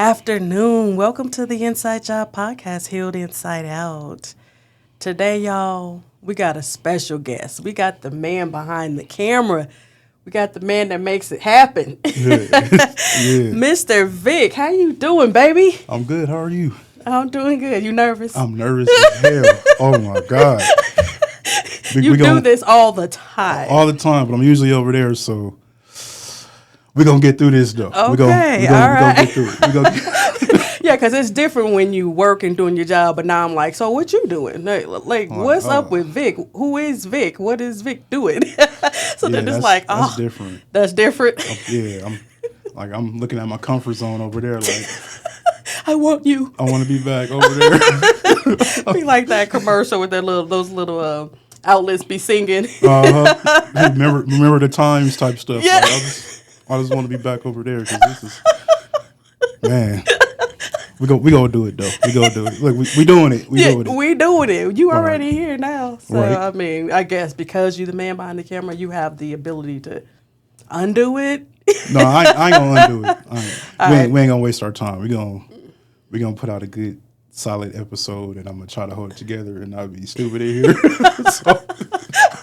afternoon. Welcome to the Inside Job Podcast, Healed Inside Out. Today, y'all, we got a special guest. We got the man behind the camera. We got the man that makes it happen. Yeah. Mr. Vic, how you doing, baby? I'm good. How are you? I'm doing good. You nervous? I'm nervous as hell. Oh, my God. You do this all the time. All the time, but I'm usually over there, so we're going to get through this, though. Okay, we're gonna get through it. Yeah, because it's different when you work and doing your job, but now I'm like, so what you doing? Like what's up with Vic? Who is Vic? What is Vic doing? So then it's like, that's different. That's different? I'm looking at my comfort zone over there, like, I want you. I want to be back over there. Be like that commercial with those little outlets be singing. Remember the times type stuff. Yeah. Like, I just want to be back over there because this is, man. We gonna do it though. We gonna do it. Look, we doing it. We doing it. You already right here now. So right. I mean, I guess because you're the man behind the camera, you have the ability to undo it. No, I ain't gonna undo it. We ain't gonna waste our time. We gonna put out a good, solid episode, and I'm gonna try to hold it together, and not be stupid in here.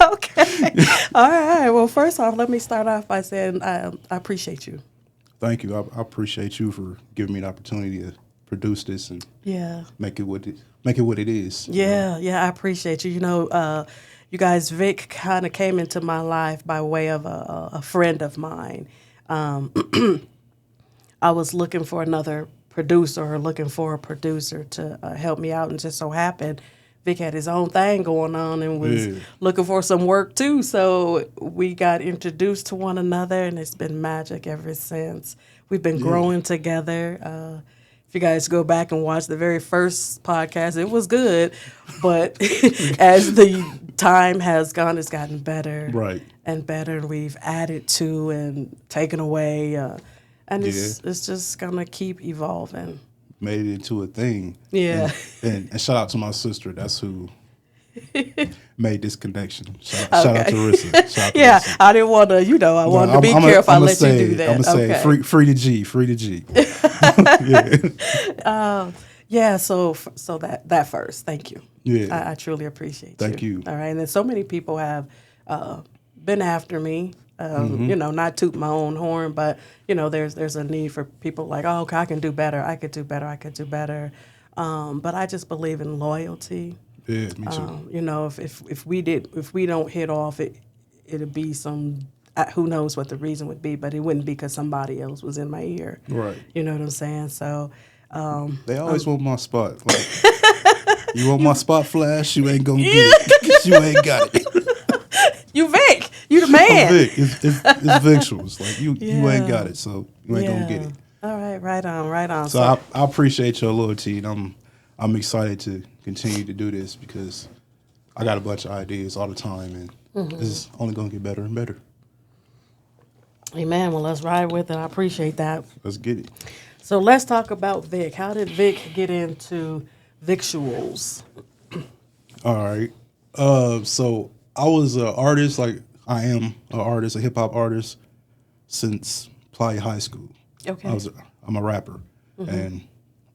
Okay. All right. Well, first off, let me start off by saying I appreciate you. Thank you. I appreciate you for giving me the opportunity to produce this and make it what it is. Yeah, I appreciate you. You know, you guys, Vic kind of came into my life by way of a friend of mine. I was looking for another producer or looking for a producer to help me out, and just so happened Vic had his own thing going on and was looking for some work too. So we got introduced to one another, and it's been magic ever since. We've been growing together. If you guys go back and watch the very first podcast, it was good. But as the time has gone, it's gotten better and better. And we've added to and taken away. And it's just going to keep evolving. Made it into a thing. Yeah. And shout out to my sister. That's who made this connection. Shout out to Rissa. Rissa. I didn't want to, I wanted to be careful. I let you do that. I'm going to say free to G. So that first. Thank you. Yeah. I truly appreciate you. Thank you. All right. And then so many people have been after me. Not toot my own horn, but there's a need for people like, oh, okay, I can do better. I could do better. But I just believe in loyalty. Yeah, me too. If we don't hit off, it'd be some. Who knows what the reason would be, but it wouldn't be because somebody else was in my ear. Right. You know what I'm saying? So. They always want my spot. Like, you want my spot, Flash? You ain't gonna get it because you ain't got it. You Vic. You the man. I'm Vic. It's victuals. Like you ain't got it, so you ain't gonna get it. All right, right on. So I appreciate your loyalty, and I'm excited to continue to do this because I got a bunch of ideas all the time, and it's only gonna get better and better. Amen. Well, let's ride with it. I appreciate that. Let's get it. So let's talk about Vic. How did Vic get into victuals? All right. So I was an artist, like I am an artist, a hip hop artist, since probably high school. Okay. I'm a rapper and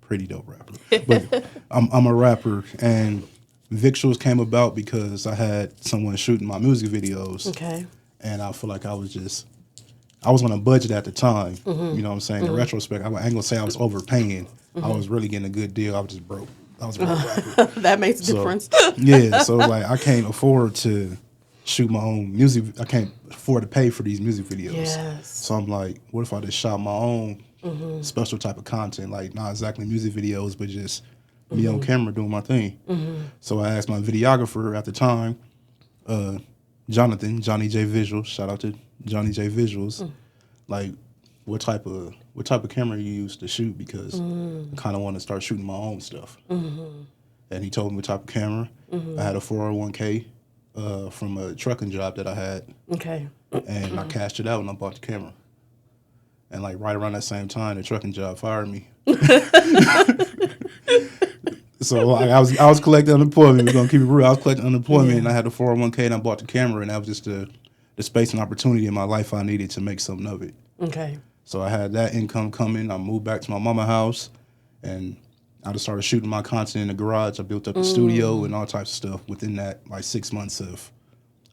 pretty dope rapper. But I'm a rapper, and victuals came about because I had someone shooting my music videos. Okay. And I feel like I was on a budget at the time. You know what I'm saying? In retrospect, I ain't gonna say I was overpaying. I was really getting a good deal. I was just broke. I was a broke rapper. That makes a difference. So like I can't afford to shoot my own music. I can't afford to pay for these music videos. Yes. So I'm like, what if I just shot my own special type of content, like not exactly music videos, but just me on camera doing my thing. So I asked my videographer at the time, Johnny J Visuals. Shout out to Johnny J Visuals. Like, what type of camera you use to shoot, because I kind of want to start shooting my own stuff. And he told me what type of camera. I had a 401k from a trucking job that I had. Okay. And I cashed it out and I bought the camera. And like right around that same time, the trucking job fired me. So like, I was collecting unemployment. We're gonna keep it real. I was collecting unemployment, and I had a 401k, and I bought the camera, and that was just the space and opportunity in my life I needed to make something of it. Okay. So I had that income coming. I moved back to my mama's house, and I just started shooting my content in the garage. I built up the studio and all types of stuff within that, like 6 months of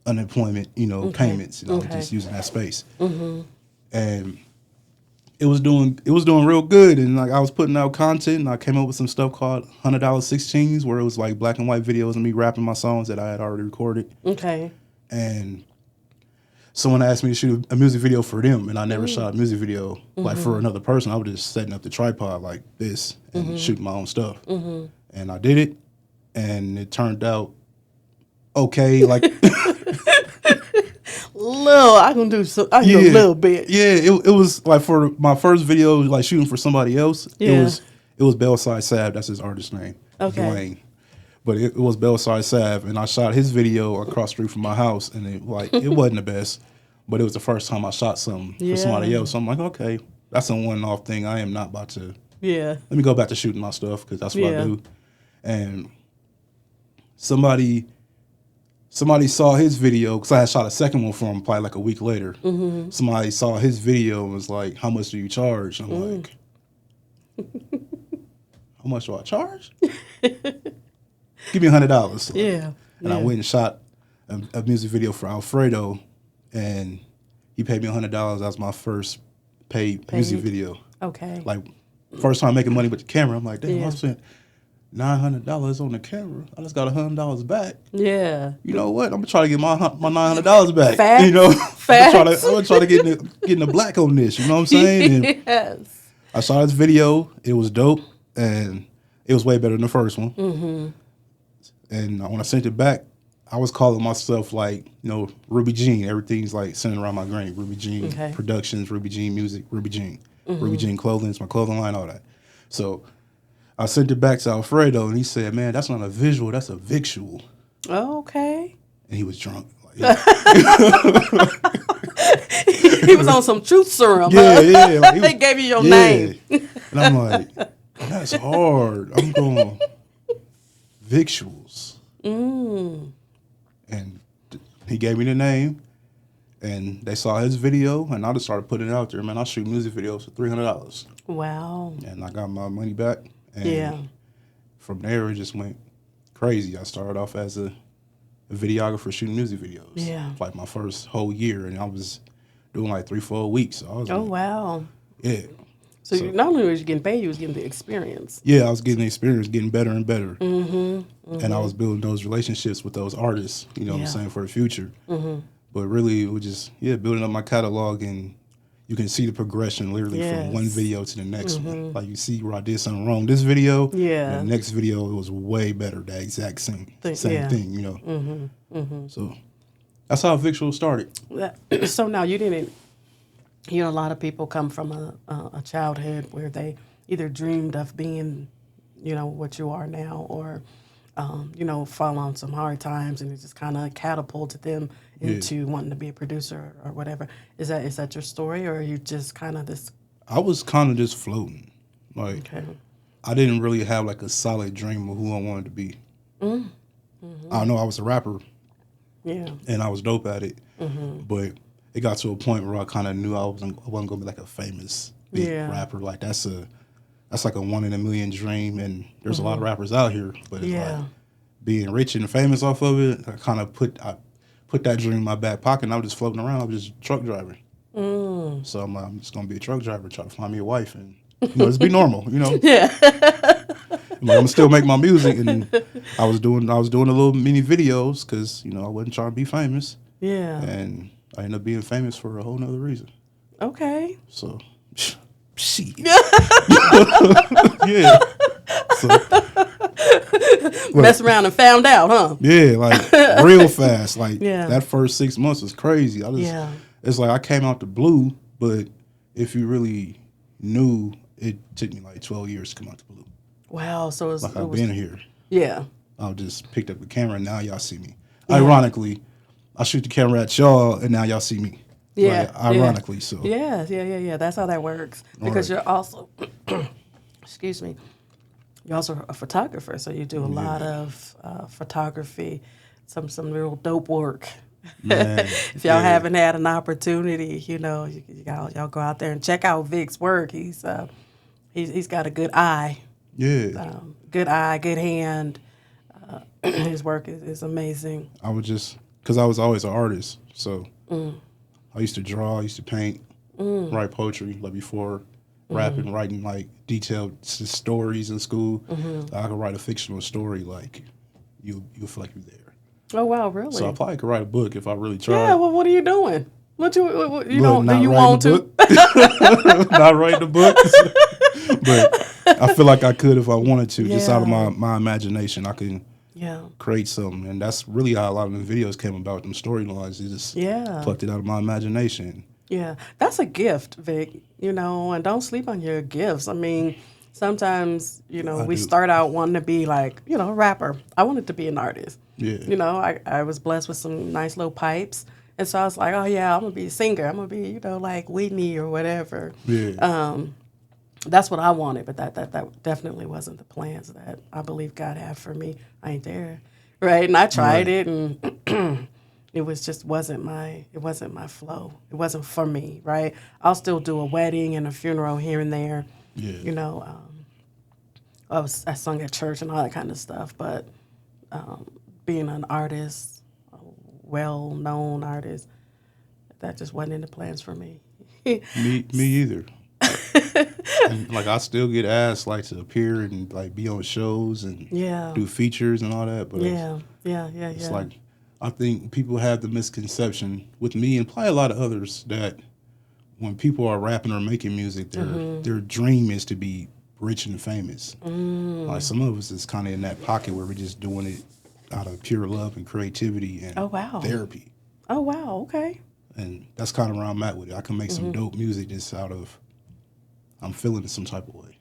unemployment, payments, just using that space. And it was doing real good, and like I was putting out content, and I came up with some stuff called $100 16s, where it was like black and white videos of me rapping my songs that I had already recorded. Okay. And someone asked me to shoot a music video for them, and I never shot a music video like for another person. I was just setting up the tripod like this and shooting my own stuff. And I did it, and it turned out okay. Like I can do so. I can do a little bit. Yeah, it was like for my first video, like shooting for somebody else. Yeah. It was Bellside Sav. That's his artist name. Okay. Dwayne. But it was Bellside Sav, and I shot his video across the street from my house, and it wasn't the best, but it was the first time I shot something for somebody else. So I'm like, okay, that's a one-off thing. I am not about to. Yeah. Let me go back to shooting my stuff because that's what I do. And somebody saw his video because I had shot a second one for him probably like a week later. Somebody saw his video and was like, "How much do you charge?" And I'm like, "How much do I charge?" Give me $100. Yeah. And I went and shot a music video for Alfredo, and he paid me $100. That was my first paid music video. Okay. Like, first time making money with the camera. I'm like, damn, I spent $900 on the camera. I just got $100 back. Yeah. You know what? I'm gonna try to get my $900 back. Facts. You know, Facts. I'm gonna try to get in the black on this. You know what I'm saying? And Yes. I saw this video. It was dope, and it was way better than the first one. And when I sent it back, I was calling myself like, Ruby Jean. Everything's like centered around my granny. Ruby Jean Productions, Ruby Jean Music, Ruby Jean. Ruby Jean Clothing, it's my clothing line, all that. So I sent it back to Alfredo, and he said, "Man, that's not a visual, that's a victual." Oh, okay. And he was drunk. He was on some truth serum. Yeah. Like They gave you your name. And I'm like, that's hard. I'm going victuals. And he gave me the name, and they saw his video, and I just started putting it out there. Man, I shoot music videos for $300. Wow. And I got my money back. And from there, it just went crazy. I started off as a videographer shooting music videos. Yeah. Like my first whole year, and I was doing like 3-4 weeks. So I was wow. Yeah. So you, not only was you getting paid, you was getting the experience. Yeah, I was getting the experience, getting better and better. And I was building those relationships with those artists, what I'm saying, for the future. But really, it was just, building up my catalog, and you can see the progression literally from one video to the next one. Like, you see where I did something wrong this video, and the next video, it was way better, that exact same thing, So that's how Victual started. So now you didn't, a lot of people come from a childhood where they either dreamed of being, what you are now, or, fall on some hard times, and it just kind of catapulted them into wanting to be a producer or whatever. Is that your story, or are you just kind of this? I was kind of just floating. Like, I didn't really have like a solid dream of who I wanted to be. I know I was a rapper. Yeah. And I was dope at it. But it got to a point where I kind of knew I wasn't going to be like a famous big rapper. Like, that's like a 1 in a million dream, and there's a lot of rappers out here. But it's like being rich and famous off of it, I kind of put that dream in my back pocket, and I was just floating around. I was just truck driving. So I'm just going to be a truck driver, try to find me a wife, and just be normal, Yeah. I'm going to still make my music, and I was doing a little mini videos because, I wasn't trying to be famous. Yeah. And I ended up being famous for a whole nother reason. Okay. So, shit. Yeah. So, mess around and found out, huh? Yeah, like real fast. Like that first 6 months was crazy. It's like I came out the blue, but if you really knew, it took me like 12 years to come out the blue. Wow. So I've been here. Yeah. I just picked up the camera, and now y'all see me. Ironically, I shoot the camera at y'all, and now y'all see me. Yeah. Like, ironically, so. Yeah. That's how that works. Because you're also, excuse me, you're also a photographer, so you do a lot of photography, some real dope work. Man, If y'all yeah, haven't had an opportunity, y'all go out there and check out Vic's work. He's got a yeah. good eye, good hand. His work is amazing. I would just because I was always an artist, so I used to draw, I used to paint, write poetry like before rapping, writing like detailed stories in school. I could write a fictional story like you'll feel like you're there. Oh wow, So I really? probably could write a book if I really Yeah. tried. Well, what are you doing? You Look, don't? Do not you writing a want to? book, not writing a book, but I feel like I could if I wanted to, just out of Yeah. my imagination. I can Yeah. create something, and that's really how a lot of the videos came about. Them storylines, they just Yeah. plucked it out of my imagination. Yeah, that's a gift, Vic, and don't sleep on your gifts. I mean, sometimes, I we do. start out wanting to be like, a rapper. I wanted to be an artist. Yeah, I was blessed with some nice little pipes. And so I was like, oh, yeah, I'm going to be a singer. I'm going to be, like Whitney or whatever. yeah, That's what I wanted, but that definitely wasn't the plans that I believe God had for me. I ain't there, right? And I tried right. it, and it wasn't my flow. It wasn't for me, right? I'll still do a wedding and a funeral here and there, Yeah, you know. I sung at church and all that kind of stuff, but being an artist, a well-known artist, that just wasn't in the plans for me. me either. And like I still get asked like to appear and like be on shows and Yeah, do features and all that, but it's yeah. like I think people have the misconception with me and probably a lot of others that when people are rapping or making music, their dream is to be rich and famous. Like some of us is kind of in that pocket where we're just doing it out of pure love and creativity and Oh wow. therapy. Oh wow. Okay. And that's kind of where I'm at with it. I can make some dope music just out of I'm feeling it some type of way.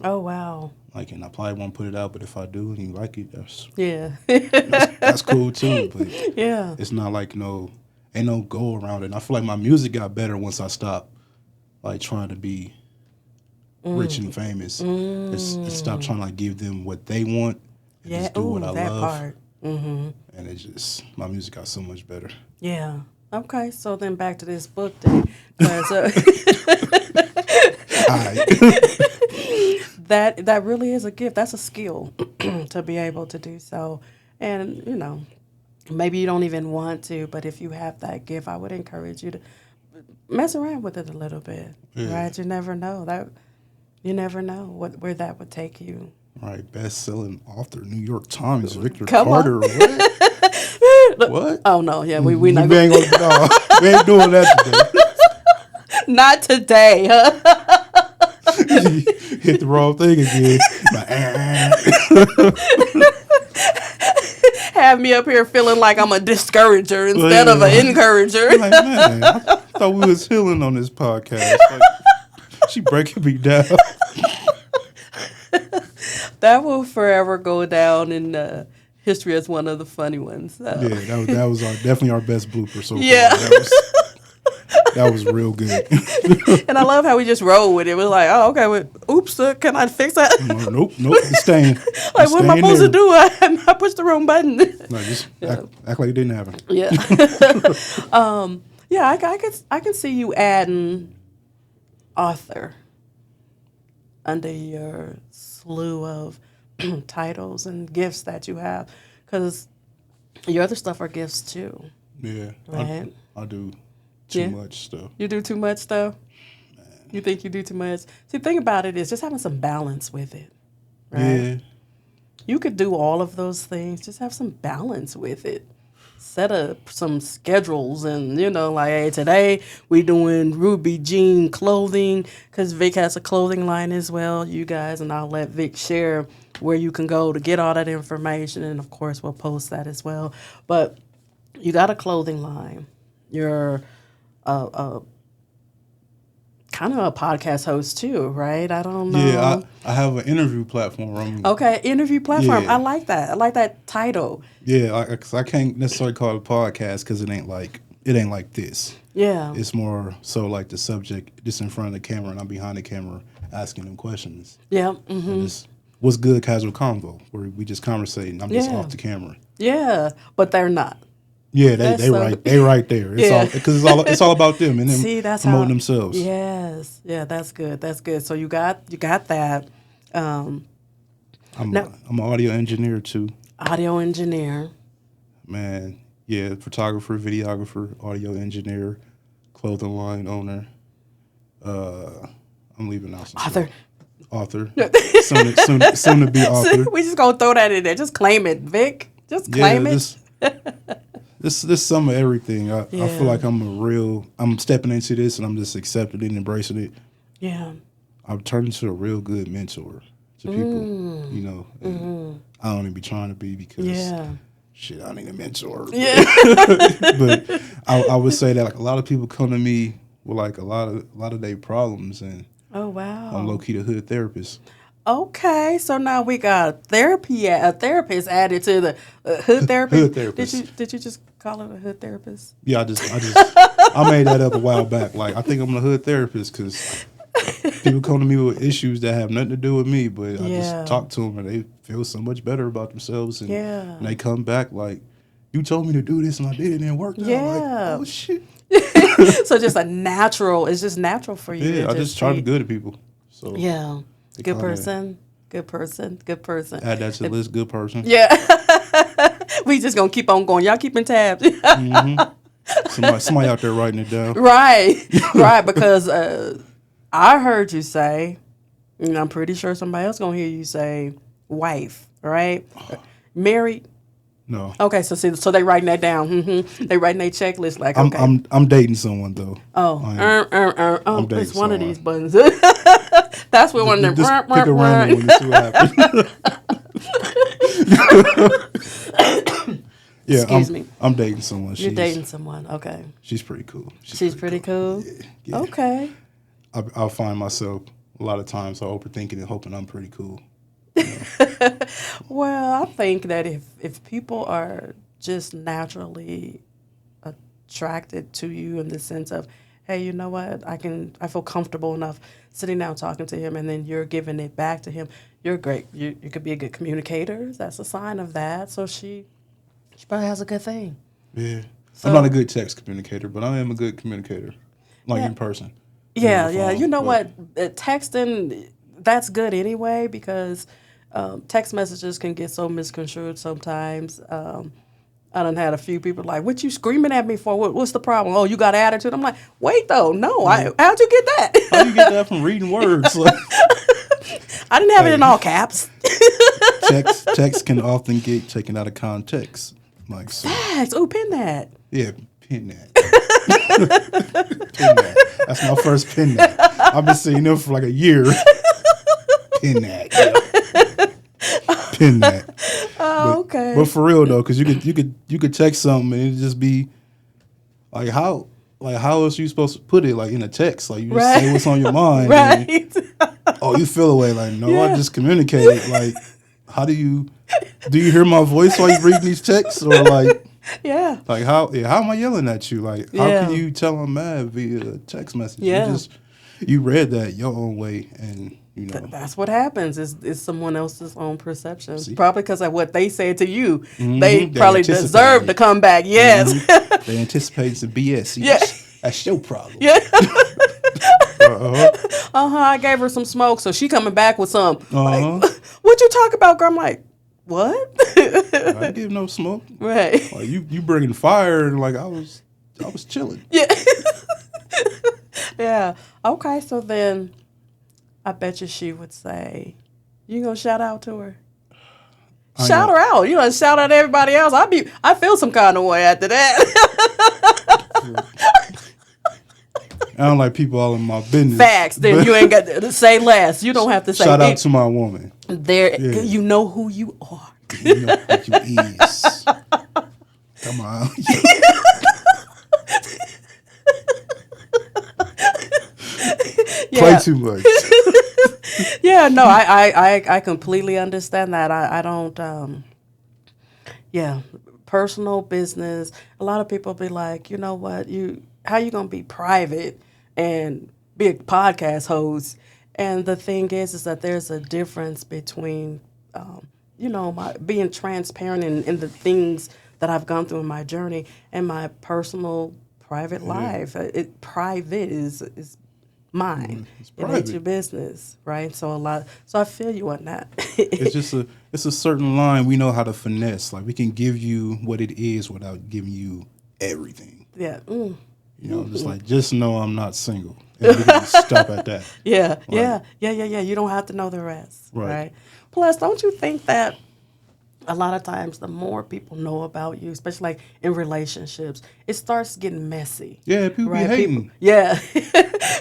Oh wow. Like, and I probably won't put it out, but if I do and you like it, Yeah. that's cool too. But Yeah. it's not like ain't no goal around it. And I feel like my music got better once I stopped like trying to be rich and famous. It's stop trying to like give them what they want and Yeah. just do what Ooh, I that love. part. And it just my music got so much better. Yeah. Okay. So then back to this book then, 'cause, All right. that really is a gift. That's a skill to be able to do so. And maybe you don't even want to, but if you have that gift, I would encourage you to mess around with it a little bit. Yeah. Right? You never know where that would take you. Right, best-selling author, New York Times, Victor Come on. Carter. What? What? Oh no, yeah, we We not ain't gonna, no, we ain't doing that today. not today, huh? Hit the wrong thing again. Like, Have me up here feeling like I'm a discourager instead of an encourager. like, man, I thought we was healing on this podcast. Like, she breaking me down. That will forever go down in history as one of the funny ones. Yeah, that was definitely our best blooper so Yeah. far. That was real good. And I love how we just roll with it. We're like, oh, okay, well, oops, can I fix that? Nope, it's staying. Like, what am I supposed to do? I pushed the wrong button. No, just act like it didn't happen. Yeah. Yeah, I can see you adding author under your slew of titles and gifts that you have, because your other stuff are gifts too. Yeah, Right. I do too much stuff. You do too much stuff? You think you do too much? See, the thing about it is just having some balance with it, right? Yeah, You could do all of those things, just have some balance with it. Set up some schedules and, like, hey, today we doing Ruby Jean clothing, because Vic has a clothing line as well, you guys, and I'll let Vic share where you can go to get all that information, and of course we'll post that as well. But you got a clothing line. You're kind of a podcast host too, right? I don't know. yeah. I have an interview platform. Okay, interview platform. Yeah. I like that. I like that title. Yeah, 'cause I can't necessarily call it a podcast because it ain't like this. Yeah. It's more so like the subject just in front of the camera and I'm behind the camera asking them questions. Yeah. And it's what's good casual convo where we just conversating. I'm just Yeah. off the camera. Yeah, but they're not. Yeah, That's they right there. It's all yeah. because it's all about them and them See, that's promoting how. themselves. Yes, yeah, that's good. That's good. So you got that. Um, now, I'm an audio engineer too, audio engineer, man. Yeah, photographer, videographer, audio engineer, clothing line owner. Uh, I'm leaving out some author. stuff. Author, soon to be author. We just gonna throw that in there. Just claim it, Vic. Just Yeah, claim it. this some of everything. I feel Yeah, like I'm stepping into this and I'm just accepting it and embracing it. yeah. I've turned into a real good mentor to people, you know, and I don't even be trying to be because Yeah. shit, I need a mentor. Yeah. But I would say that like a lot of people come to me with like a lot of their problems, and Oh I'm low wow. key the hood therapist. Okay, so now we got a therapist added to the hood Hood therapist. therapist. Did you just call it a hood therapist? Yeah, I made that up a while back. Like I think I'm the hood therapist because people come to me with issues that have nothing to do with me, but I just Yeah. talk to them and they feel so much better about themselves, Yeah. and they come back like, "You told me to do this and I did it and it worked out." Like, Yeah. oh shit. So just a natural. It's just natural for you to Yeah, I just just try to be be. good to people. So Yeah. they Good kind of person. Good person. Good person. add that to the list. Good person. Yeah. We just gonna keep on going. Y'all keeping tabs. Somebody out there writing it down. Right. Right. Because I heard you say, and I'm pretty sure somebody else gonna hear you say, wife. Right. Married. No, Okay. So they writing that down. They writing their checklist. Like I'm okay. I'm dating someone though. Oh, I am. oh, I'm dating it's one of someone. these buttons. That's what one of them. Just pick a random one and see what happens. Yeah, Excuse me. I'm dating someone. You're dating someone. Okay. She's pretty cool. She's pretty cool. Yeah. Okay. I'll find myself a lot of times overthinking and hoping I'm pretty cool. Well, I think that if people are just naturally attracted to you in the sense of, hey, you know what, I feel comfortable enough sitting down talking to him, and then you're giving it back to him. You're great. You could be a good communicator. That's a sign of that. So she probably has a good thing. Yeah. So, I'm not a good text communicator, but I am a good communicator, like Yeah. in person. Yeah, On the yeah. phone, You know but- what? Texting, that's good anyway because text messages can get so misconstrued sometimes. I done had a few people like, what you screaming at me for? What's the problem? Oh, you got attitude? I'm like, wait, though. No, how'd you get that? How do you get that from reading words? Like, I didn't have it in all caps. text can often get taken out of context. Like, so, Facts. Oh, pin that. yeah, pin that. Pin that. That's my first pin that. I've been seeing them for like a year. Pin that. Yeah. Pin that. Oh, okay. But for real though, because you could text something and it just be like how else you supposed to put it like in a text? Like you just Right. say what's on your mind. And, Right. oh, you feel away. Like no, Yeah. I just communicated. Like how do you hear my voice while you reading these texts or like? Yeah. Like how am I yelling at you? Like how Yeah. can you tell I'm mad via text message? Yeah. You read that your own way, and you know That's what happens. Is someone else's own perception. See? Probably because of what they said to you. Mhm. They They probably anticipated deserve it. to come back. Yes. they anticipate some BS. See, Yeah. that's your problem. Yeah. Uh-huh. I gave her some smoke, so she coming back with some. Uh-huh. Like, what you talk about, girl? I'm like, what? I ain't give no smoke. Right. Like you bringing fire, and like I was chilling. Yeah. Yeah. Okay. So then, I bet you she would say, "You gonna shout out to her? I Shout know. her out. You know, shout out to everybody else. I feel some kind of way after that." I don't like people all in my business. Facts. Then But you ain't got to say less. You don't have to say. shout out to my woman. There. Yeah. You know who you are. You know what you is. Come on. Play Yeah. too much. Yeah, no, I completely understand that. I don't, yeah, personal business. A lot of people be like, you know what, how you gonna be private and be a podcast host? And the thing is that there's a difference between my being transparent in the things that I've gone through in my journey and my personal private life. Private is mine. It's It ain't your private. business, right? So I feel you on that. It's just a certain line we know how to finesse. Like we can give you what it is without giving you everything. Yeah. Just like just know I'm not single, and we can just stop at that. Yeah, Like, yeah. You don't have to know the rest, Right. right? Plus, don't you think that a lot of times the more people know about you, especially like in relationships, it starts getting messy. Yeah, people be Right? hating. Yeah.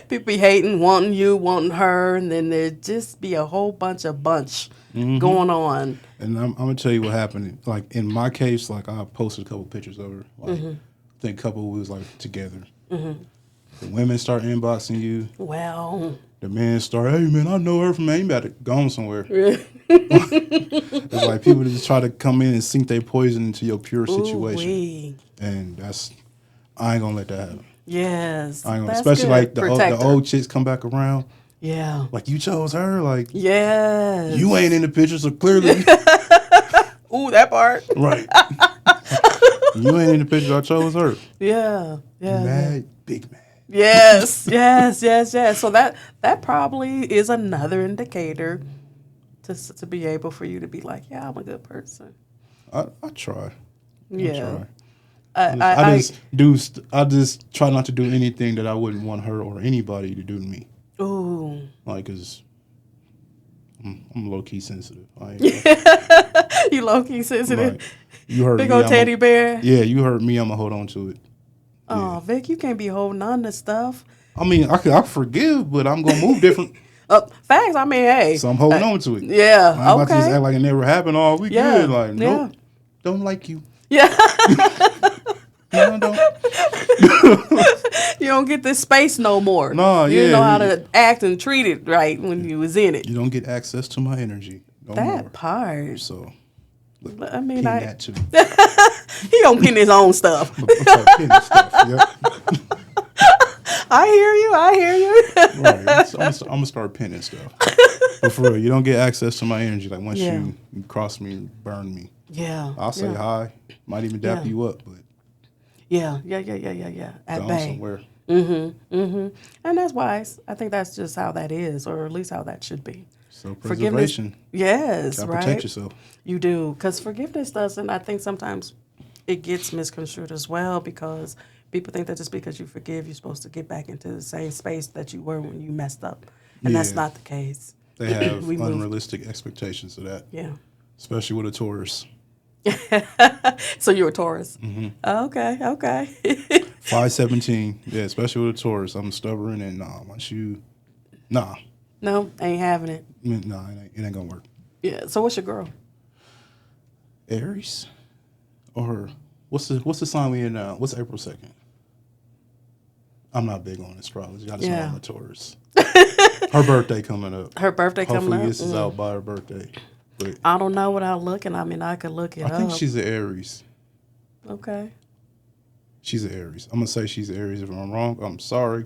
People be hating, wanting you, wanting her, and then there just be a whole bunch going on. And I'm gonna tell you what happened. Like in my case, like I posted a couple pictures of her. Like I think a couple we was like together. The women start inboxing you. Well, The men start, hey man, I know her from man. You better go on somewhere. It's like people just try to come in and sink their poison into your pure situation, ooh-wee. and I ain't gonna let that happen. Yes, I ain't gonna, that's especially good. like the Protect her. old chicks come back around. Yeah. Like you chose her. Like Yes. you ain't in the picture, so clearly, Ooh, that part. right? You ain't in the picture. I chose her. Yeah. Yeah. Mad, big mad. Yes. So that probably is another indicator to be able for you to be like, yeah, I'm a good person. I try. Yeah. I just try not to do anything that I wouldn't want her or anybody to do to me. Ooh. Like, cause I'm low key sensitive. I ain't You low key sensitive. like, you hurt Big me. old teddy bear. Yeah, you hurt me. I'ma hold on to it. Oh, Vic, you can't be holding on to stuff. I mean, I forgive, but I'm gonna move different. Facts. I mean, hey. So I'm holding on to it. Yeah. I'm about to just Okay. act like it never happened. Oh, we Yeah, good. Like, yeah. nope, don't like you. Yeah. No, I don't. You don't get this space no more. No, You yeah. didn't know how to act and treat it right when you was in it. You don't get access to my energy no That more. part. So I mean, pin that too. he gonna pin his own stuff. I'm sorry, pin this stuff. Yep. I hear you. Right. So I'm gonna start pinning stuff. But for real, you don't get access to my energy. Like once Yeah. you cross me and burn me, Yeah. I'll say hi. Might even dap Yeah. you up, but Yeah. At go on bay. somewhere. And that's wise. I think that's just how that is, or at least how that should be. So Forgiveness. preservation. Yes, Gotta right. protect yourself. You do, because forgiveness doesn't. I think sometimes it gets misconstrued as well because people think that just because you forgive, you're supposed to get back into the same space that you were when you messed up, and that's Yeah. not the case. They have We move. unrealistic expectations of that, Yeah. especially with a Taurus. So you're a Taurus. Okay. 517. Yeah, especially with a Taurus. I'm stubborn and nah, No, ain't having it. nah, it ain't gonna work. Yeah. So what's your girl? Aries, or what's the sign we in now? What's April 2nd? I'm not big on astrology. I just know I'm a Taurus. Her birthday coming up. Her birthday Hopefully coming up. this is out by her birthday. But I don't know without looking. I mean, I could look it I up. think she's an Aries. Okay. She's an Aries. I'm gonna say she's an Aries. If I'm wrong, I'm sorry.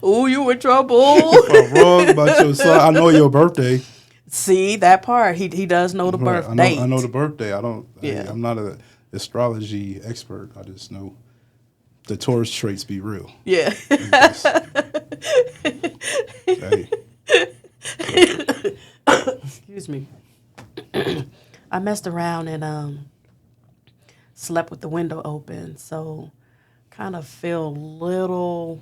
Ooh, you in trouble. If I'm wrong about your son, I know your birthday. See that part? He does know the Right, birth I date. know the birthday. I don't. Yeah. I'm not an astrology expert. I just know the Taurus traits be real. Yeah. Hey, Excuse me. I messed around and slept with the window open, so kind of feel little.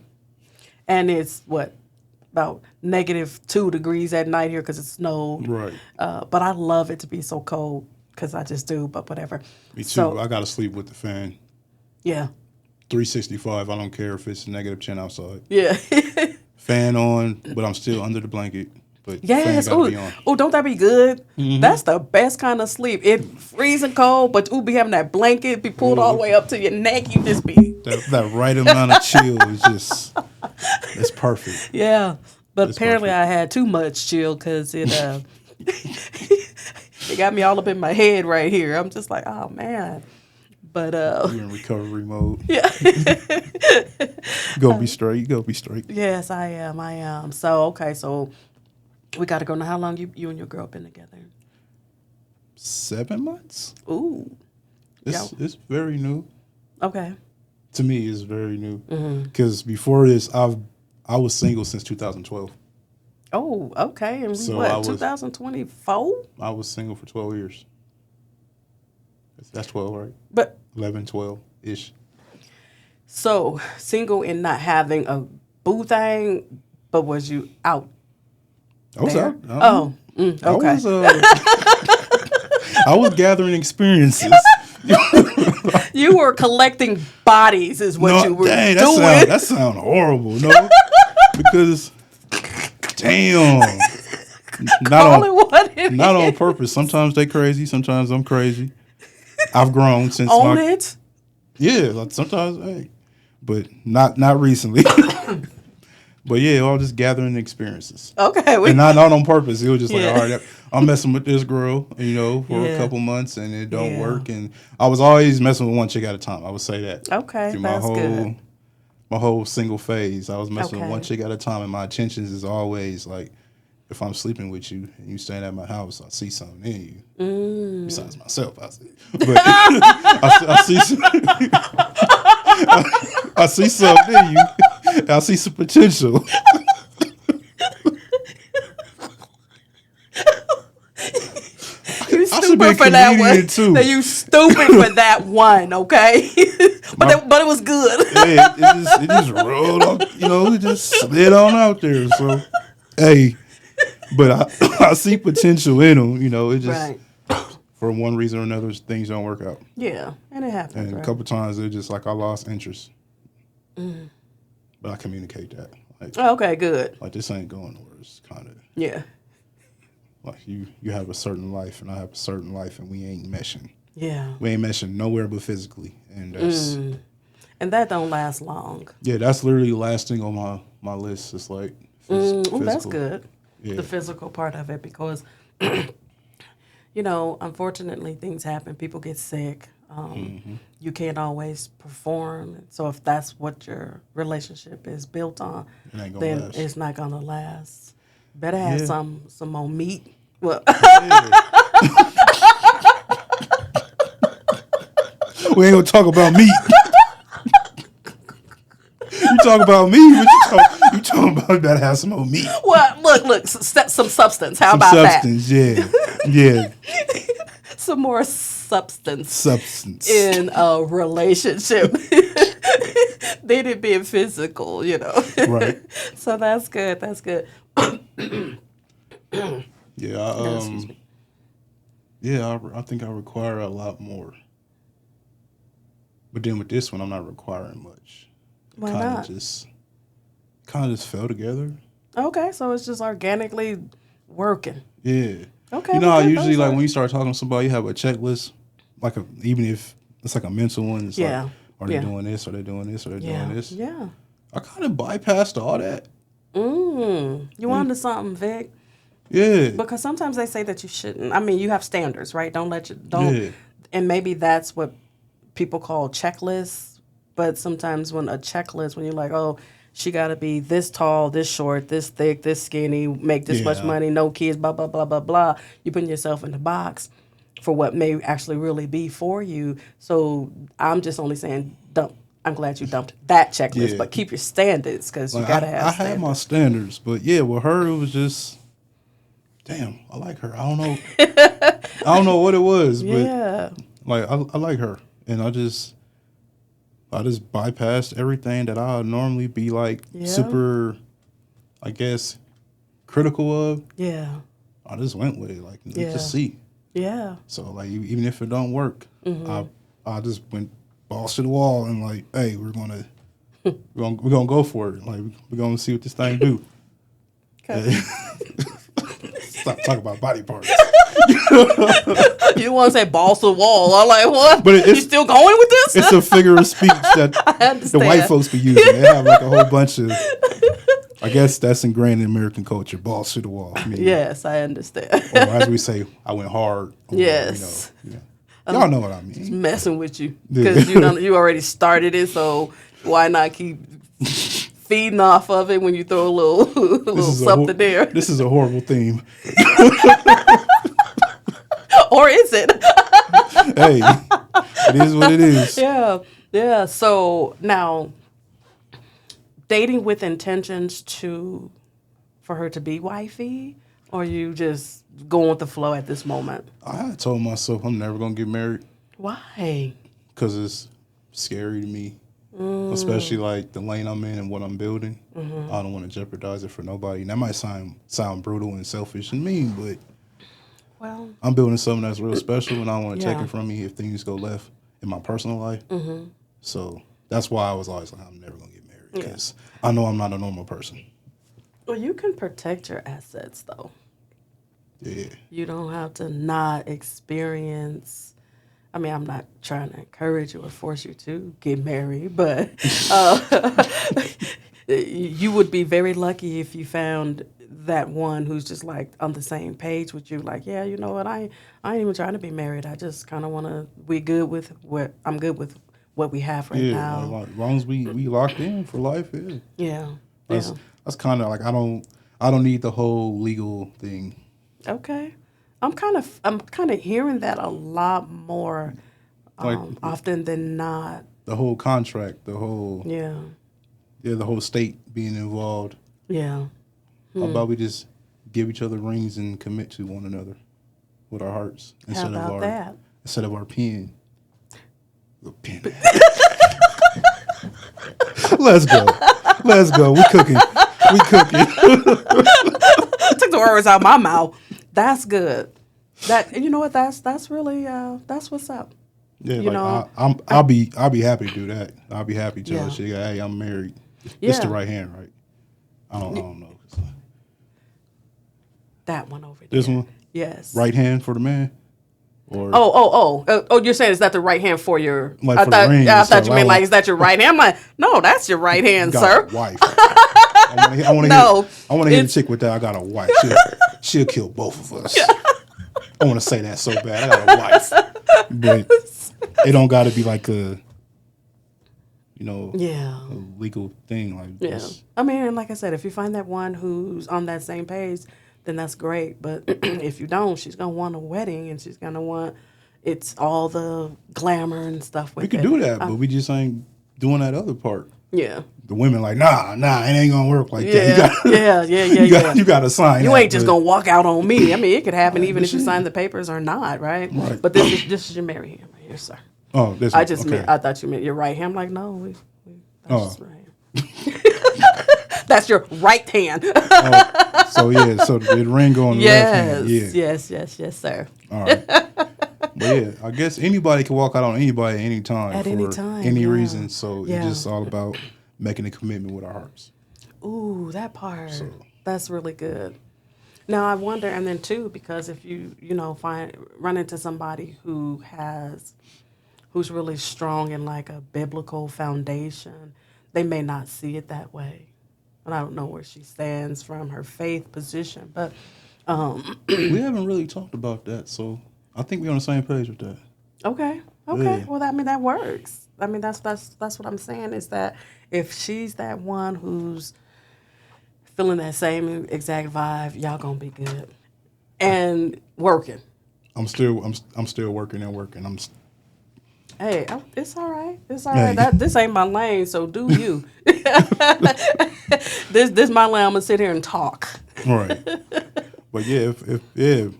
And it's about -2 degrees at night here because it snowed. right. But I love it to be so cold because I just do. But whatever. Me too. So, I gotta sleep with the fan. yeah. 365. I don't care if it's -10 outside. Yeah. Fan on, but I'm still under the blanket. But Yes. fan gotta be on. Oh, don't that be good? That's the best kind of sleep. It freezing cold, but be having that blanket be pulled all the way up to your neck. You just be That right amount of chill is just it's perfect. yeah. But It's apparently perfect. I had too much chill because it it got me all up in my head right here. I'm just like, oh man. But You in recovery mode. yeah. Go be straight. Go be straight. Yes, I am. I am. So okay, so we got to go now. How long you and your girl been together? 7 months. Ooh. It's very new. Okay. To me, it's very new. Because before this, I was single since 2012. Oh, okay. And So what? I was- 2024. I was single for 12 years. That's 12, right? But 11, 12-ish. so single and not having a boo thing, but was you out? I was there? out. Oh, okay. I was gathering experiences. You were collecting bodies, is what you were dang, doing. that sound horrible, no? Because, damn. Call it what it Not on is. purpose. Sometimes they crazy. Sometimes I'm crazy. I've grown since Own it. Yeah, like sometimes, hey. But not recently. But yeah, I was just gathering experiences. Okay. And not on purpose. It was just like, Yeah. all right, I'm messing with this girl, for a Yeah. couple months, and it don't Yeah. work. And I was always messing with one chick at a time. I would say that. Okay, Through that's good. my whole single phase, I was messing with Okay. one chick at a time, and my intentions is always like, if I'm sleeping with you and you staying at my house, I see something in you. Besides myself, I see. But I see I see something in you. I see some potential. You I should be a stupid for that one. comedian, too. Now you stupid for that one, okay? but it was good. Hey, it just rolled up, it just slid on out there. So, hey, but I see potential in them, it just, Right. for one reason or another, things don't work out. Yeah, and it happens. And right? a couple times, it just like I lost interest. But I communicate that. Like, Okay, good. like this ain't going nowhere. It's kind of Yeah. like you have a certain life and I have a certain life and we ain't meshing. Yeah. We ain't meshing nowhere but physically. And that's, And that don't last long. yeah, that's literally the last thing on my list. It's like physical. That's good. Yeah. The physical part of it, because, unfortunately things happen. People get sick. You can't always perform. So if that's what your relationship is built on, It ain't gonna then last. it's not gonna last. Better have Yeah. some more meat. Well, We ain't gonna talk about meat. You talk about me, but you talking about that have some more meat. well, look, some substance. How Some about substance, yeah. Yeah. that? Some more substance Substance. in a relationship than it being physical, Right. So that's good. That's good. Yeah, Excuse me. yeah, I think I require a lot more. But then with this one, I'm not requiring much. Why Kind not? of just fell together. Okay, so it's just organically working. Yeah. Okay. You know how well, usually those like are- when you start talking to somebody, you have a checklist, like even if it's like a mental one. It's Yeah. like, are they Yeah. doing this? Are they doing this? Are they doing this? Yeah. I kind of bypassed all that. You onto something, Vic? Yeah. Because sometimes they say that you shouldn't. I mean, you have standards, right? Don't. Yeah. And maybe that's what people call checklists. But sometimes when you're like, oh, she got to be this tall, this short, this thick, this skinny, make this much Yeah. money, no kids, blah, blah, blah, blah, blah. You're putting yourself in the box for what may actually really be for you. So I'm just only saying dump. I'm glad you dumped that checklist, Yeah. but keep your standards, because you Like, got to have I standards. had my standards, but yeah, with her it was just, damn, I like her. I don't know, I don't know what it was, Yeah. but like I like her, and I just bypassed everything that I would normally be like Yeah. super, I guess, critical of. Yeah. I just went with it, like let's Yeah. just see. Yeah. So like even if it don't work, Mm-hmm. I just went balls to the wall and like, hey, we're gonna go for it. Like we're gonna see what this thing do. Okay. Stop talking about body parts. You want to say balls to the wall. I'm like, what? But it's- you still going with this? It's a figure of speech that the understand. white folks be using. They have like a whole bunch of. I guess that's ingrained in American culture. Balls to the wall. I mean, Yes, I understand. or as we say, I went hard. Or, Yes. You know, Y'all know what I Just mean. messing with you Yeah. because you already started it. So why not keep feeding off of it when you throw a little little something there? This is a horrible theme. Or is it? Hey, it is what it is. Yeah, yeah. So now, dating with intentions for her to be wifey, or you just going with the flow at this moment? I had told myself I'm never gonna get married Why? because it's scary to me, especially like the lane I'm in and what I'm building. I don't want to jeopardize it for nobody. And that might sound brutal and selfish and mean, but Well, I'm building something that's real special, and I don't want to take Yeah. it from me if things go left in my personal life. So that's why I was always like, I'm never gonna get married because I know I'm not a normal person. well, you can protect your assets though. Yeah, You don't have to not experience. I mean, I'm not trying to encourage you or force you to get married, but you would be very lucky if you found that one who's just like on the same page with you. Like, yeah, you know what? I ain't even trying to be married. I just kind of want to. I'm good with what we have right yeah. now. Like, as long as we locked in for life, yeah. Yeah, That's yeah. that's kind of like I don't need the whole legal thing. Okay. I'm kind of hearing that a lot more Like often than not. the whole contract, the whole Yeah. the whole state being involved. Yeah. How about we just give each other rings and commit to one another with our hearts How about that? instead of our pen. The pen. Let's go. Let's go. We cooking. We cooking. Took the words out of my mouth. That's good. That you know what? That's really that's what's up. Yeah, You like know, I'll be happy to do that. I'll be happy to tell Yeah. the chick, hey, I'm married. It's the Yeah. right hand, right? I don't know. That one over there. This one, Yes. right hand for the man, or Oh! You're saying is that the right hand for your? Like I for the thought ring I and thought stuff. you meant like is that your right hand? I'm like, no, that's your right hand, got sir. a wife. I want to No, hear the it's- chick with that. I got a wife. She'll kill both of us. I want to say that so bad. I got a wife, but it don't got to be like a, Yeah. a legal thing like Yeah. this. I mean, and like I said, if you find that one who's on that same page, then that's great. But if you don't, she's gonna want a wedding, and she's gonna want it's all the glamour and stuff with We it. could do that, but we just ain't doing that other part. Yeah. The women like, nah, it ain't gonna work like that. You Yeah. got, Yeah. you got to sign. You that, ain't just but- gonna walk out on me. I mean, it could happen even but if you she- sign the papers or not, right? Right. But this is your marry hand right here, sir. Oh, this. I just okay. meant I thought you meant your right hand. I'm like, no, that's Oh. just right. That's your right hand. So the ring go on the left hand. Yeah. Yes, sir. All right. But yeah, I guess anybody can walk out on anybody anytime At for any time, any yeah. reason. So Yeah. it's just all about making a commitment with our hearts. Ooh, that part. So- That's really good. Now I wonder, and then too, because if you run into somebody who's really strong in like a biblical foundation, they may not see it that way. And I don't know where she stands from her faith position, but We haven't really talked about that, so I think we're on the same page with that. okay. Yeah. Well, I mean that works. I mean that's what I'm saying is that if she's that one who's feeling that same exact vibe, y'all gonna be good and working. I'm still working and working. Hey, it's all right. It's all Hey. right. This ain't my lane, so do you. This my lane. I'm gonna sit here and talk. All right. But yeah, if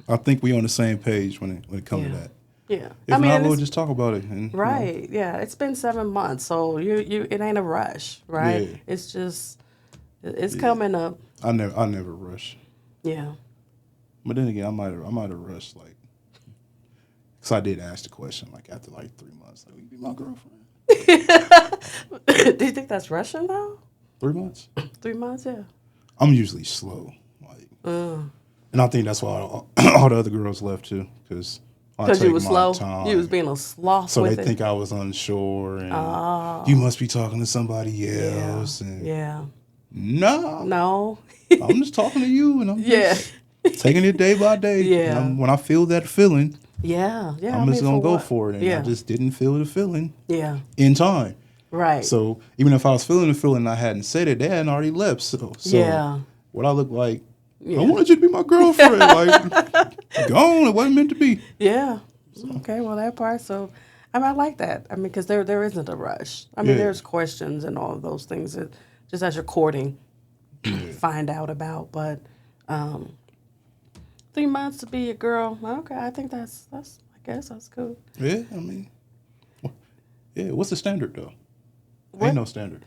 I think we on the same page when it comes to that. Yeah. If not, we'll it's- just talk about it. And, right. Yeah. It's been 7 months, so it ain't a rush, right? Yeah. It's just it's coming up. I never rush. Yeah. But then again, I might have rushed like, because I did ask the question like after like 3 months, like, will you be my girlfriend? Do you think that's rushing though? 3 months? 3 months, yeah. I'm usually slow, like, and I think that's why all the other girls left too, because You was slow. You was being a sloth so with they it. think I was unsure, and you must be talking to somebody else, and Yeah. no, No. I'm just talking to you, and I'm Yeah. just taking it day by day. Yeah. And when I feel that feeling, Yeah. I I'm just mean, gonna for go what? for it, and I Yeah. just didn't feel the feeling Yeah. in time. Right. So even if I was feeling the feeling, and I hadn't said it, they hadn't already left. So Yeah. what I look like, I Yeah. wanted you to be my girlfriend. Like, gone. It wasn't meant to be. Yeah. Okay. Well, that part. So, I mean, I like that. I mean, because there isn't a rush. I mean, Yeah. there's questions and all of those things that just as you're courting, Yeah. find out about. But 3 months to be a girl. Okay. I think that's. I guess that's cool. Yeah. I mean, yeah. What's the standard though? What Ain't no standard.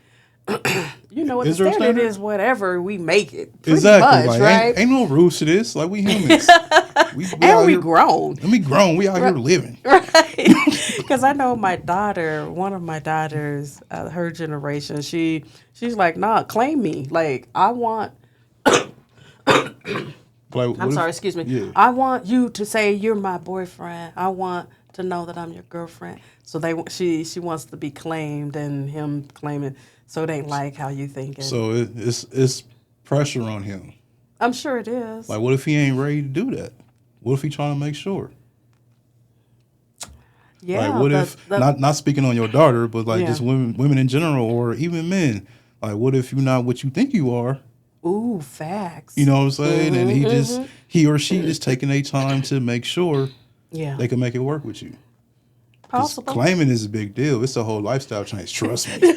you know what the Is there a standard standard? is? Whatever we make it. Pretty Exactly. much, Like right? ain't no rules to this. Like we humans. We And out we here, grown. and we grown. We out here living. Right. Because I know my daughter, one of my daughters, her generation, she's like, nah, claim me. Like, I want, Like, I'm sorry, excuse me. Yeah. I want you to say you're my boyfriend. I want to know that I'm your girlfriend. So she wants to be claimed and him claiming. So it ain't like how you thinking. So it's pressure on him. I'm sure it is. Like, what if he ain't ready to do that? What if he trying to make sure? Yeah. Like, what if not speaking on your daughter, but like Yeah. just women in general, or even men? Like, what if you're not what you think you are? Ooh, facts. You know what I'm saying? And Mm-hmm. he or she just taking their time to make sure Yeah. they can make it work with you. 'Cause Possible. claiming is a big deal. It's a whole lifestyle change. Trust me.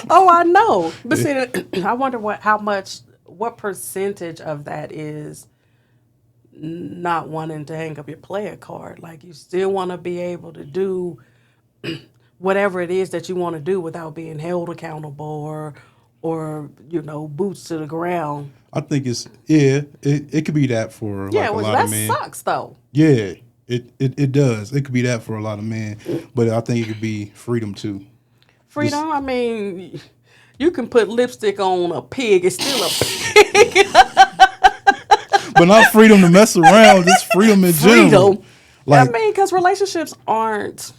Oh, I know. But see, I wonder what percentage of that is not wanting to hang up your player card. Like you still want to be able to do whatever it is that you want to do without being held accountable or boots to the ground. I think it could be that for like a Well, lot that of men. sucks though. Yeah, it does. It could be that for a lot of men, but I think it could be freedom too. Freedom. I mean, you can put lipstick on a pig. It's still a pig. But not freedom to mess around. Just freedom in general. Freedom. Like, I mean, because relationships aren't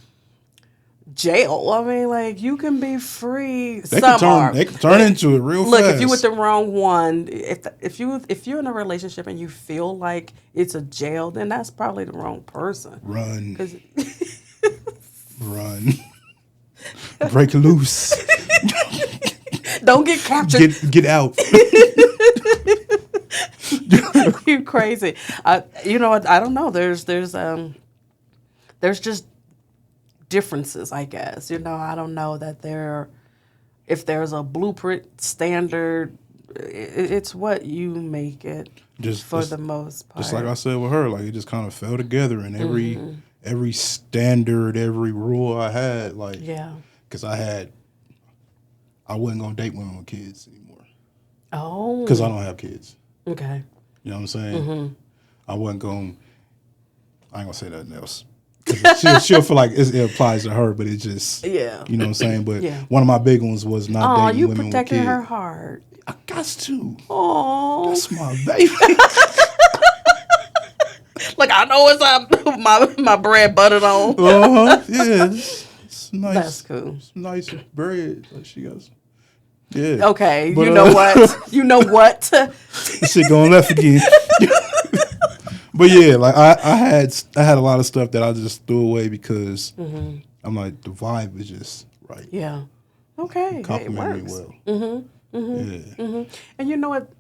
jail. I mean, like you can be free. they can turn into it real Look, fast. if you with the wrong one, if you're in a relationship and you feel like it's a jail, then that's probably the wrong person. Run, 'Cause- run, break loose, don't get captured. get out. You crazy. I don't know. There's just differences, I guess. I don't know that if there's a blueprint standard, it's what you make it for the most part. Just like I said with her, like it just kind of fell together, and every standard, every rule I had, like because I wasn't gonna date women with kids anymore. Oh, Because I don't have kids. okay. You know what I'm saying? I wasn't going. I ain't gonna say nothing else. 'Cause she'll feel like it applies to her, but it just you know what I'm saying. But one of my big ones was not dating you women with protecting kids. her heart. I got to. Oh, That's my baby. like I know it's my bread buttered on. Yeah, it's nice. That's cool. It's nice bread. Like she got. Yeah. Okay, But, you know what? You know what? This shit going left again. But yeah, like I had a lot of stuff that I just threw away because I'm like the vibe is just right. Yeah. Okay. It Complimented me works. well. Yeah. And you know what?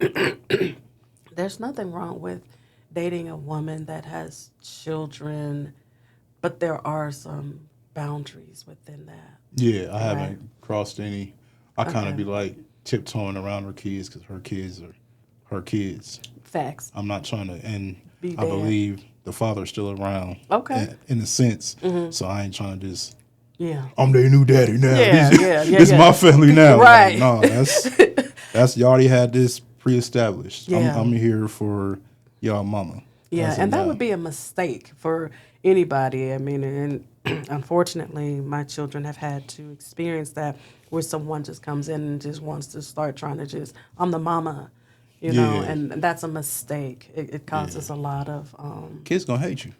There's nothing wrong with dating a woman that has children, but there are some boundaries within that. Yeah, I haven't crossed any. I kind of be like tiptoeing around her kids because her kids are her kids. Facts. I'm not trying to, and Be I bad. believe the father's still around. Okay. In a sense, so I ain't trying to just. Yeah. I'm their new daddy now. Yeah, This yeah. my family now. Right. Like, no, that's you already had this pre-established. Yeah. I'm here for y'all mama. Yeah, As of and that now. would be a mistake for anybody. I mean, and unfortunately, my children have had to experience that where someone just comes in and just wants to start trying to I'm the mama, you know, Yeah. and that's a mistake. It causes a lot of Kids gonna hate you.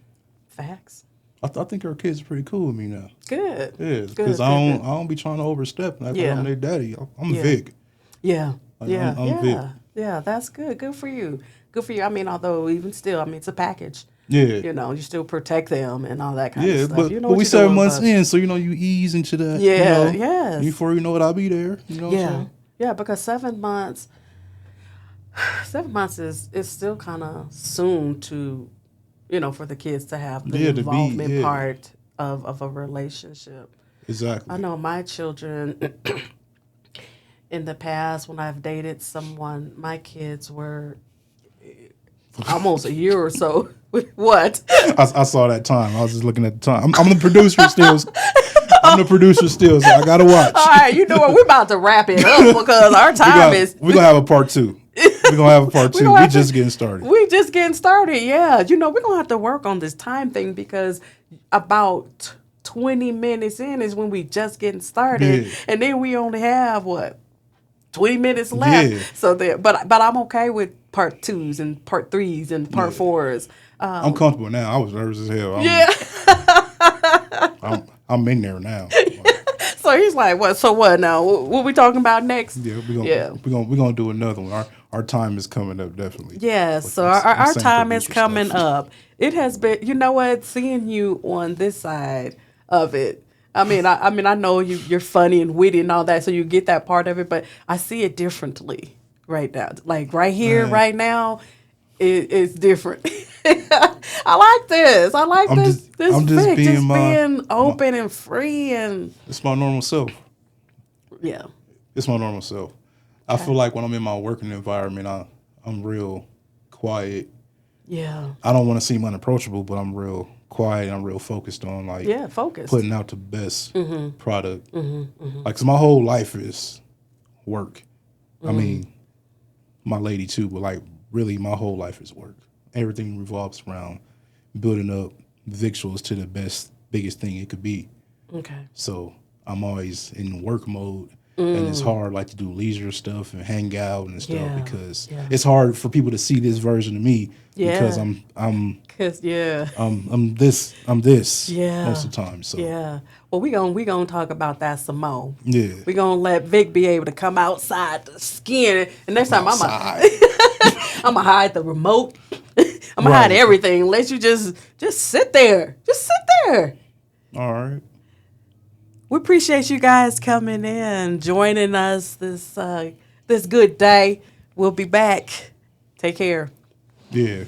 facts. I think her kids are pretty cool with me now. Good. Yeah, Good, because good, I good. don't be trying to overstep. Like Yeah. I'm their daddy. I'm Yeah. Vic. Yeah. Like, Yeah. I'm yeah. Vic. Yeah. That's good. Good for you. Good for you. I mean, although even still, I mean, it's a package. Yeah. You know, you still protect them and all that kind of Yeah, stuff. but You know but what we you're 7 months doing, in, so you know you ease into that. yeah, You know, yes. before you know it, I'll be there. You know what I'm Yeah. saying? Yeah, because 7 months, 7 months is still kind of soon to, you know, for the kids to have the Yeah, to be involvement part of a relationship. I exactly. know my children in the past when I've dated someone, my kids were almost a year or so. What? I saw that time. I was just looking at the time. I'm the producer still. I'm the producer still, so I gotta watch. All right, you know what? We're about to wrap it up because our time is. We're gonna have a part two. We're gonna have a part two. We just getting started. We just getting started. Yeah, you know we're gonna have to work on this time thing because about 20 minutes in is when we just getting started, Yeah. and then we only have what 20 minutes left. Yeah. So there, but I'm okay with part twos and part threes and part Yeah. fours. I'm comfortable now. I was nervous as hell. Yeah. I'm in there now. Like, So he's like, what? So what now? What we talking about next? yeah, Yeah. we're gonna do another one. Our time is coming up definitely. Yes, Like, so I'm our saying time is producer coming stuff. up. It has been, you know what, seeing you on this side of it. I know you're funny and witty and all that, so you get that part of it. But I see it differently right now. Like right here, Man. right now, it's different. I like this. I like I'm this. just- This I'm just Vic being being open and free and It's my normal self. yeah. It's my normal self. I feel like when I'm in my working environment, I'm real quiet. Yeah. I don't want to seem unapproachable, but I'm real quiet. I'm real focused on like Yeah. Focus. putting out the best product. Mm-hmm. Like, 'cause my whole life is work. I mean, my lady too, but like really my whole life is work. Everything revolves around building up victuals to the biggest thing it could be. Okay. So I'm always in work mode. And it's hard like to do leisure stuff and hang out and stuff Yeah, because yeah. it's hard for people to see this version of me because Yeah. Yeah. I'm this Yeah. most of the time. So Yeah. Well, we gonna talk about that some more. yeah. We gonna let Vic be able to come outside the skin, and next time Outside. I'm gonna hide the remote. I'm gonna hide Right. everything. Let you just sit there. Just sit there. All right. We appreciate you guys coming in, joining us this good day. We'll be back. Take care. Yeah.